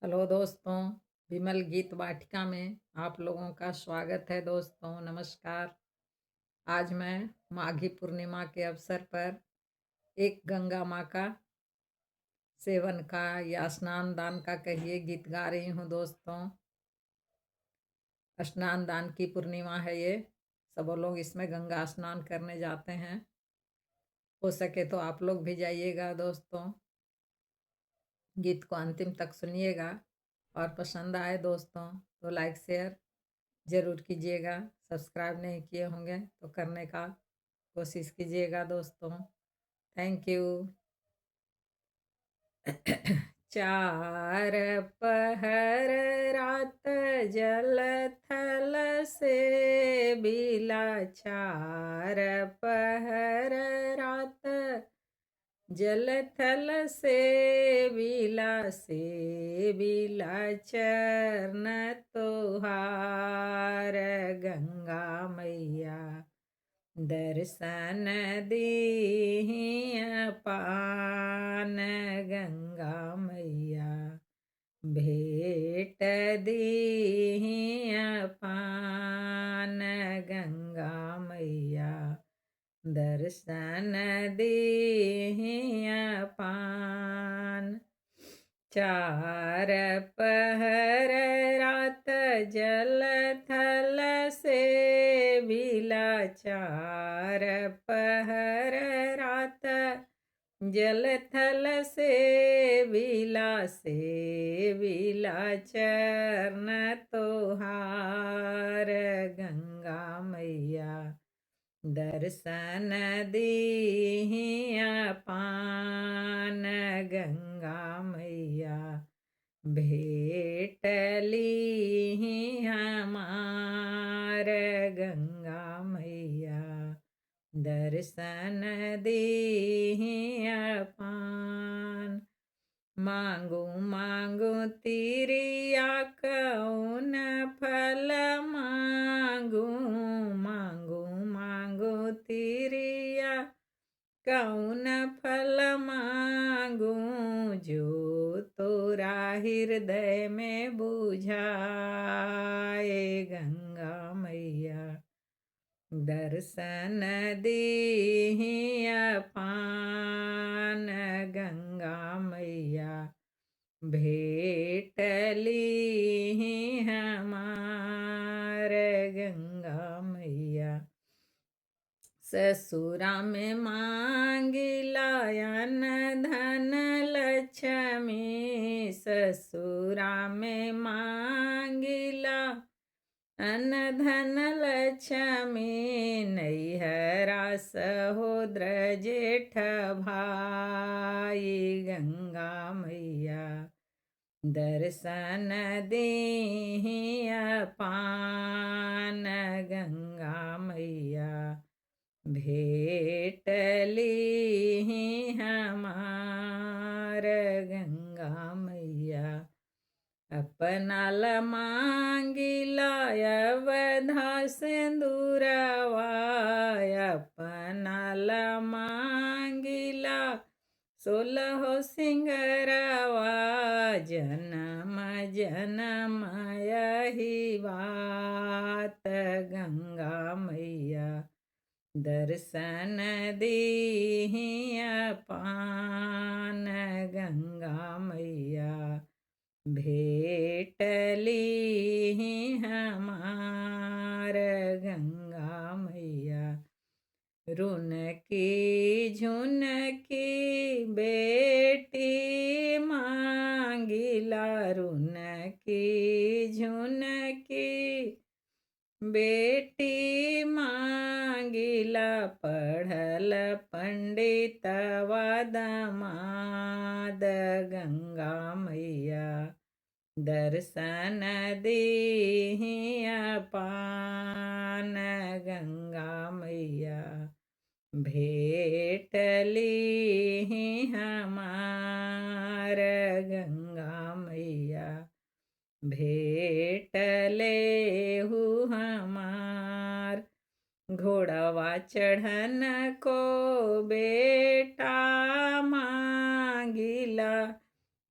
Hello दोस्तों, विमल गीत वाटिका में आप लोगों का स्वागत है। दोस्तों नमस्कार। आज मैं माघी पूर्णिमा के अवसर पर एक गंगा माँ का सेवन का या स्नान दान का कहिए गीत गा रही हूँ। दोस्तों स्नान दान की पूर्णिमा है ये। सब लोग इसमें गंगा स्नान करने जाते हैं। हो सके तो आप लोग भी जाइएगा। दोस्तों गीत को अंतिम तक सुनिएगा और पसंद आए दोस्तों तो लाइक शेयर ज़रूर कीजिएगा। सब्सक्राइब नहीं किए होंगे तो करने का कोशिश कीजिएगा दोस्तों। Thank you. चार पहर रात जल थल से बिला, चार पहर रात जल थल से बिला चरण तोहार गंगा मैया दर्शन दीहिया पान गंगा मैया भेट दीहिया पान गंगा मैया दर्शन दीहिया पान। चार पहर रात जल थल से बिला, चार पहर रात जल थल से बिला चरण तोहार गंगा मैया दर्शन दीहिया पान गंगा मैया भेटली हमार गंगा मैया दर्शन दीहिया पान। मांगू मांगू तिरिया कौन फल मांगू, मांगू मांगू तिरिया कौन फल मांगू, जो तोरा हृदय में बुझाए गंगा मैया दर्शन दीहिया पान गंगा मैया भेटली हमार गंगा मैया। ससुरा में मांगिला अन धन लक्ष्मी, ससुरा में मांगिला अन धन लक्ष्मी, नैहरा सहोदर जेठ भाई गंगा मैया दर्शन दीहिया पान गंगा मैया भेटली हमार गंगा मैया। अपना ल मांगिला अवधा सिंदूरवा, अपना ल मांगिला 16 सिंगरवा, जन्म जन्म यही बात गंगा मैया दर्शन दीहिया पान गंगा मैया भेटली हमार गंगा मैया। रुन की झुन की बेटी मांगिला, रुन की झुन की बेटी मांगिला, पढ़ल पंडितवा दामाद गंगा मैया दर्शन दीहिया पान गंगा मैया भेटली हमार गंगा मैया भेटले हमार। घोड़वा चढ़न को बेटा मांगिला,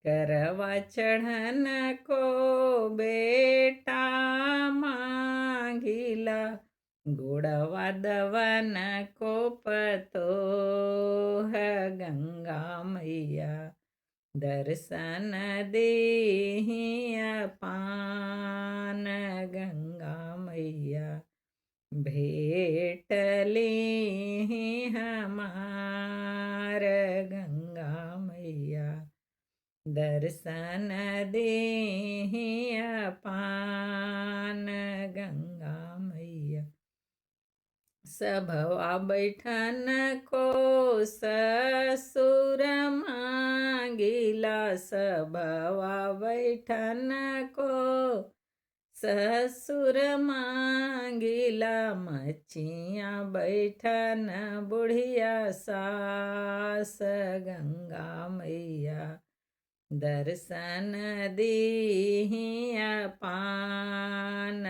करवा चढ़न को बेटा मांगिला, गुड़वा दवन को पतो है गंगा मैया। दर्शन देहि अपान गंगा मैया, भेटली हमार गंगा मैया। दर्शन देहि अपान गंगा मैया। सभवा बैठन को ससुर मांगिला, सभवा बैठन को ससुर मांगिला। मच्छिया बैठन बुढ़िया सास गंगा मैया। दर्शन देहि अपान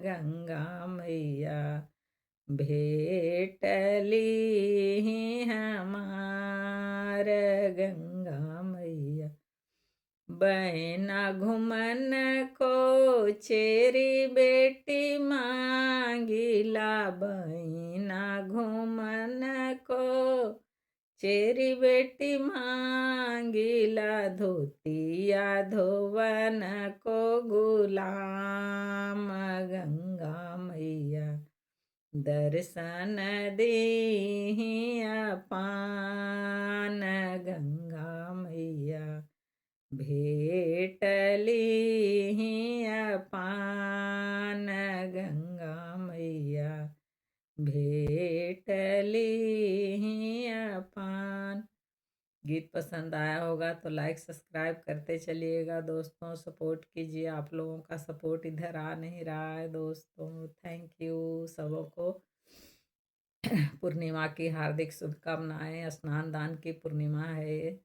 गंगा मैया, भेटली हमार गंगा मैया। बहना घुमन को चेरी बेटी मांगिला, बहना घुमन को चेरी बेटी मांगिला। धोतिया धोवन को गुलाम गंगा मैया। दर्शन देहि अपान गंगा मैया, भेटली अपान गंगा मैया। भेटली अपान। गीत पसंद आया होगा तो लाइक सब्सक्राइब करते चलिएगा दोस्तों, सपोर्ट कीजिए। आप लोगों का सपोर्ट इधर आ नहीं रहा है दोस्तों। थैंक यू सबों को। पूर्णिमा की हार्दिक शुभकामनाएं। स्नान दान की पूर्णिमा है ये।